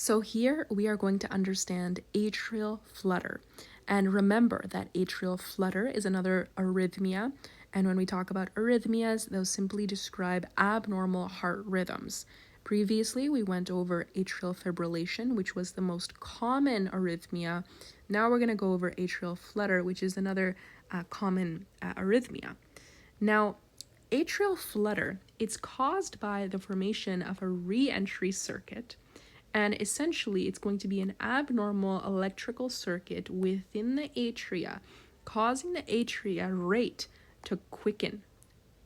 So here we are going to understand atrial flutter. And remember that atrial flutter is another arrhythmia. And when we talk about arrhythmias, those simply describe abnormal heart rhythms. Previously, we went over atrial fibrillation, which was the most common arrhythmia. Now we're going to go over atrial flutter, which is another common arrhythmia. Now, atrial flutter, it's caused by the formation of a re-entry circuit, and essentially it's going to be an abnormal electrical circuit within the atria, causing the atria rate to quicken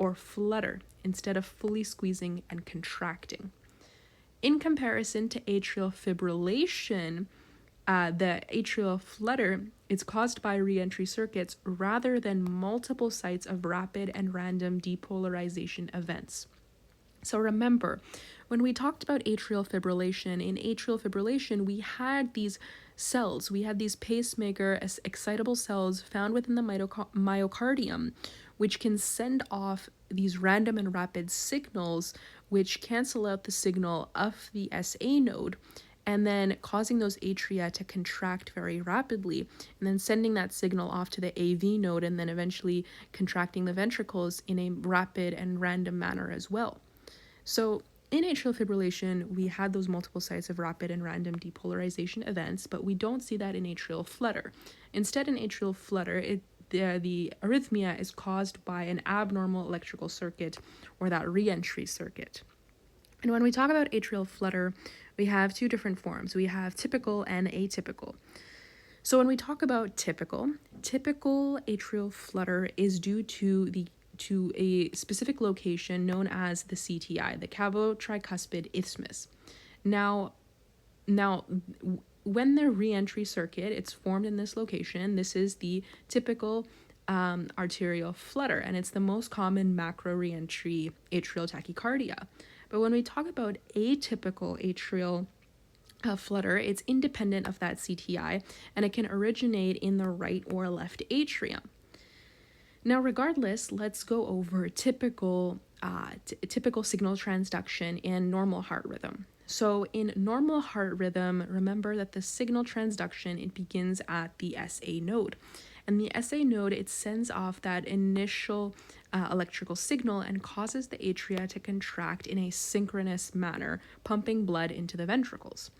or flutter instead of fully squeezing and contracting. In comparison to atrial fibrillation, the atrial flutter is caused by re-entry circuits rather than multiple sites of rapid and random depolarization events. So remember, when we talked about atrial fibrillation, in atrial fibrillation, we had these cells, we had these pacemaker excitable cells found within the myocardium, which can send off these random and rapid signals, which cancel out the signal of the SA node, and then causing those atria to contract very rapidly, and then sending that signal off to the AV node, and then eventually contracting the ventricles in a rapid and random manner as well. So in atrial fibrillation, we had those multiple sites of rapid and random depolarization events, but we don't see that in atrial flutter. Instead, in atrial flutter, the arrhythmia is caused by an abnormal electrical circuit, or that re-entry circuit. And when we talk about atrial flutter, we have two different forms. We have typical and atypical. So when we talk about typical atrial flutter is due to a specific location known as the CTI, the cavo-tricuspid isthmus. Now, when the re-entry circuit, it's formed in this location, this is the typical arterial flutter, and it's the most common macro re-entry atrial tachycardia. But when we talk about atypical atrial flutter, it's independent of that CTI, and it can originate in the right or left atrium. Now, regardless, let's go over typical signal transduction in normal heart rhythm. So in normal heart rhythm, remember that the signal transduction, it begins at the SA node. And the SA node, it sends off that initial electrical signal and causes the atria to contract in a synchronous manner, pumping blood into the ventricles.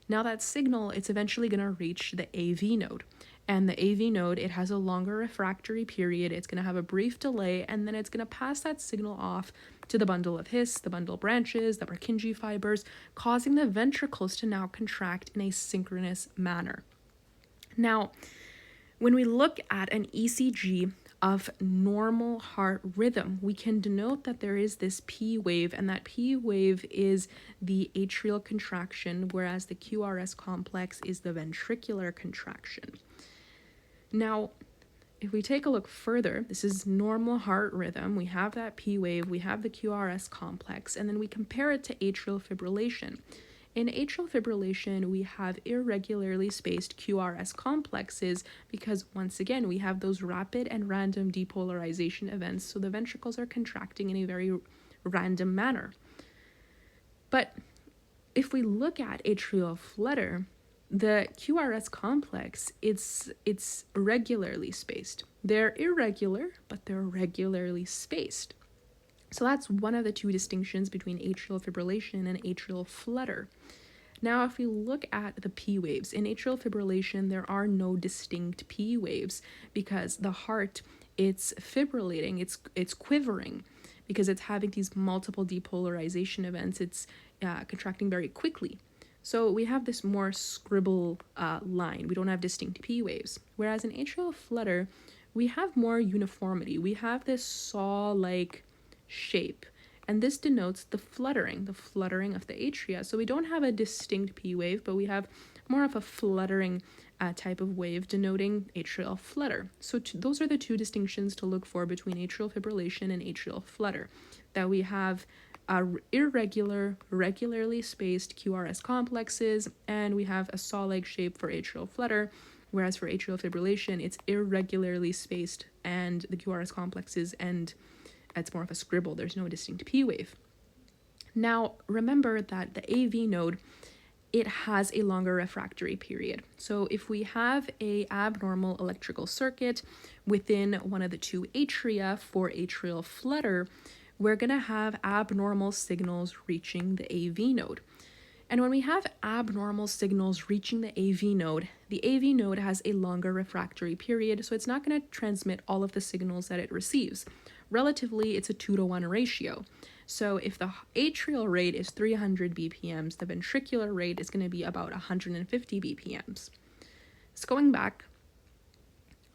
Now that signal, it's eventually going to reach the AV node. And the AV node, it has a longer refractory period. It's going to have a brief delay, and then it's going to pass that signal off to the bundle of His, the bundle branches, the Purkinje fibers, causing the ventricles to now contract in a synchronous manner. Now, when we look at an ECG of normal heart rhythm, we can denote that there is this P wave, and that P wave is the atrial contraction, whereas the QRS complex is the ventricular contraction. Now, if we take a look further, this is normal heart rhythm. We have that P wave, we have the QRS complex, and then we compare it to atrial fibrillation. In atrial fibrillation, we have irregularly spaced QRS complexes because, once again, we have those rapid and random depolarization events, so the ventricles are contracting in a very random manner. But if we look at atrial flutter, the QRS complex, it's regularly spaced. They're irregular, but they're regularly spaced. So that's one of the two distinctions between atrial fibrillation and atrial flutter. Now, if we look at the P waves, in atrial fibrillation, there are no distinct P waves because the heart, it's fibrillating, it's quivering because it's having these multiple depolarization events. It's contracting very quickly. So we have this more scribble line. We don't have distinct P waves. Whereas in atrial flutter, we have more uniformity. We have this saw-like shape, and this denotes the fluttering of the atria. So we don't have a distinct P wave, but we have more of a fluttering type of wave denoting atrial flutter. So those are the two distinctions to look for between atrial fibrillation and atrial flutter, that we have regularly spaced QRS complexes, and we have a saw-like shape for atrial flutter, whereas for atrial fibrillation, it's irregularly spaced, and the QRS complexes, and it's more of a scribble. There's no distinct P wave. Now, remember that the AV node, it has a longer refractory period. So if we have a abnormal electrical circuit within one of the two atria for atrial flutter, we're going to have abnormal signals reaching the AV node. And when we have abnormal signals reaching the AV node has a longer refractory period, so it's not going to transmit all of the signals that it receives. Relatively, it's a 2-to-1 ratio. So if the atrial rate is 300 BPMs, the ventricular rate is going to be about 150 BPMs. So going back,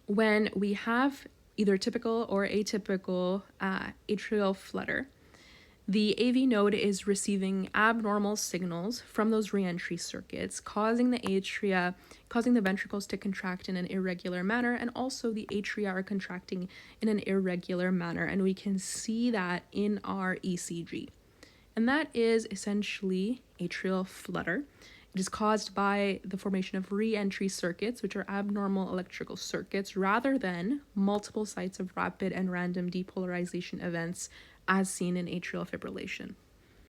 when we have either typical or atypical atrial flutter, the AV node is receiving abnormal signals from those reentry circuits, causing the ventricles to contract in an irregular manner, and also the atria are contracting in an irregular manner, and we can see that in our ECG. And that is essentially atrial flutter. It is caused by the formation of reentry circuits, which are abnormal electrical circuits, rather than multiple sites of rapid and random depolarization events as seen in atrial fibrillation.